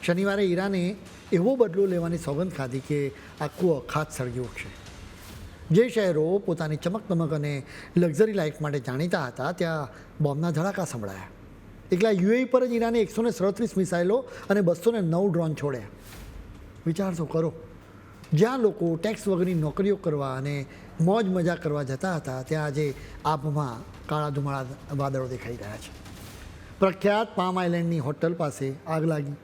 શનિવારે ઈરાને એવો બદલો લેવાની સોગંદ ખાધી કે આખું અખાત સળગી ઉઠશે. જે શહેરો પોતાની ચમકદમક અને લક્ઝરી લાઈફ માટે જાણીતા હતા ત્યાં બોમ્બના ધડાકા સંભળાયા. એકલા યુએઈ પર જ ઈરાને 137 મિસાઇલો અને 209 ડ્રોન છોડ્યા. વિચાર તો કરો, જ્યાં લોકો ટેક્સ વગરની નોકરીઓ કરવા અને મોજ મજા કરવા જતા હતા ત્યાં આજે આબમાં કાળા ધુમાડા વાદળો દેખાઈ રહ્યા છે. પ્રખ્યાત પામ આઇલેન્ડની હોટલ પાસે આગ લાગી.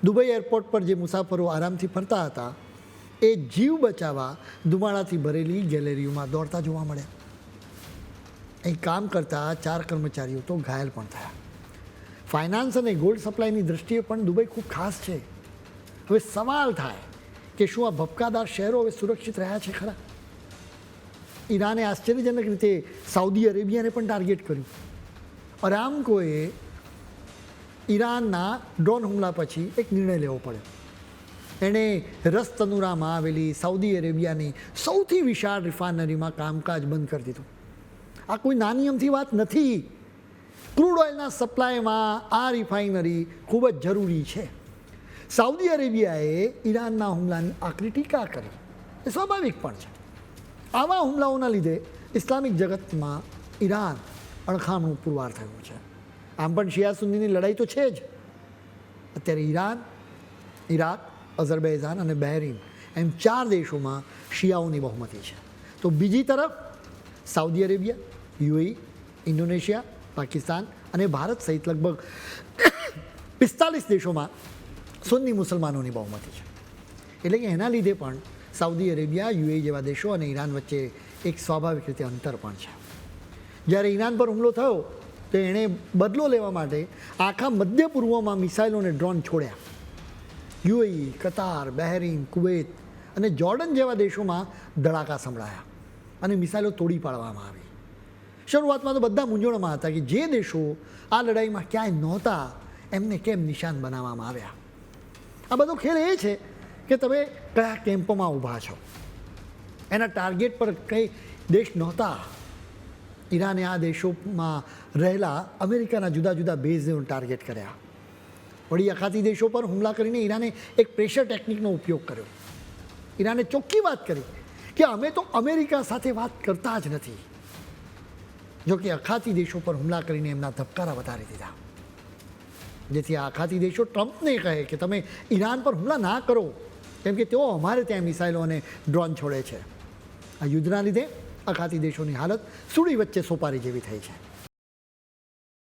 દુબઈ એરપોર્ટ પર જે મુસાફરો આરામથી ફરતા હતા એ જીવ બચાવવા ધુમાડાથી ભરેલી ગેલેરીઓમાં દોડતા જોવા મળ્યા. અહીં કામ કરતા 4 કર્મચારીઓ તો ઘાયલ પણ થયા. ફાઇનાન્સ અને ગોલ્ડ સપ્લાયની દૃષ્ટિએ પણ દુબઈ ખૂબ ખાસ છે. હવે સવાલ થાય કે શું આ ભપકાદાર શહેરો હવે સુરક્ષિત રહ્યા છે ખરા? ઈરાને આશ્ચર્યજનક રીતે સાઉદી અરેબિયાને પણ ટાર્ગેટ કર્યું. અરામકોએ ઈરાનના ડ્રોન હુમલા પછી એક નિર્ણય લેવો પડ્યો. એણે રસ તનુરામાં આવેલી સાઉદી અરેબિયાની સૌથી વિશાળ રિફાઇનરીમાં કામકાજ બંધ કરી દીધું. આ કોઈ નાની અમથી વાત નથી. ક્રૂડ ઓઇલના સપ્લાયમાં આ રિફાઇનરી ખૂબ જ જરૂરી છે. સાઉદી અરેબિયાએ ઈરાનના હુમલાની આકરી ટીકા કરી. એ સ્વાભાવિક પણ છે. આવા હુમલાઓના લીધે ઇસ્લામિક જગતમાં ઈરાન અણખામણું પુરવાર થયું છે. આમ પણ શિયા સુન્નીની લડાઈ તો છે જ. અત્યારે ઈરાન, ઈરાક, અઝરબૈજાન અને બહેરીન એમ 4 દેશોમાં શિયાઓની બહુમતી છે. તો બીજી તરફ Saudi Arabia, UAE, Indonesia, Pakistan અને ભારત સહિત લગભગ 45 દેશોમાં સુન્ની મુસલમાનોની બહુમતી છે. એટલે કે એના લીધે પણ સાઉદી અરેબિયા, યુએઈ જેવા દેશો અને ઈરાન વચ્ચે એક સ્વાભાવિક રીતે અંતર પણ છે. જ્યારે ઈરાન પર હુમલો થયો તો એણે બદલો લેવા માટે આખા મધ્ય પૂર્વમાં મિસાઇલો અને ડ્રોન છોડ્યા. યુએઈ, કતાર, બહેરીન, કુવૈત અને જોર્ડન જેવા દેશોમાં ધડાકા સંભળાયા અને મિસાઇલો તોડી પાડવામાં આવી. શરૂઆતમાં તો બધા મૂંઝવણમાં હતા કે જે દેશો આ લડાઈમાં ક્યાંય નહોતા એમને કેમ નિશાન બનાવવામાં આવ્યા. આ બધો ખેલ એ છે કે તમે કયા કેમ્પમાં ઊભા છો. એના ટાર્ગેટ પર કંઈ દેશ નહોતા. ઈરાને આ દેશોમાં રહેલા અમેરિકાના જુદા જુદા બેઝને ટાર્ગેટ કર્યા. વળી અખાતી દેશો પર હુમલા કરીને ઈરાને એક પ્રેશર ટેકનિકનો ઉપયોગ કર્યો. ઈરાને ચોખ્ખી વાત કરી કે અમે તો અમેરિકા સાથે વાત કરતા જ નથી. જોકે અખાતી દેશો પર હુમલા કરીને એમના ધબકારા વધારી દીધા. જેથી આ અખાતી દેશો ટ્રમ્પને કહે કે તમે ઈરાન પર હુમલા ના કરો, કેમ કે તેઓ અમારે ત્યાં મિસાઇલો અને ડ્રોન છોડે છે. આ યુદ્ધના લીધે અખાતી દેશોની હાલત સૂડી વચ્ચે સોપારી જેવી થઈ છે.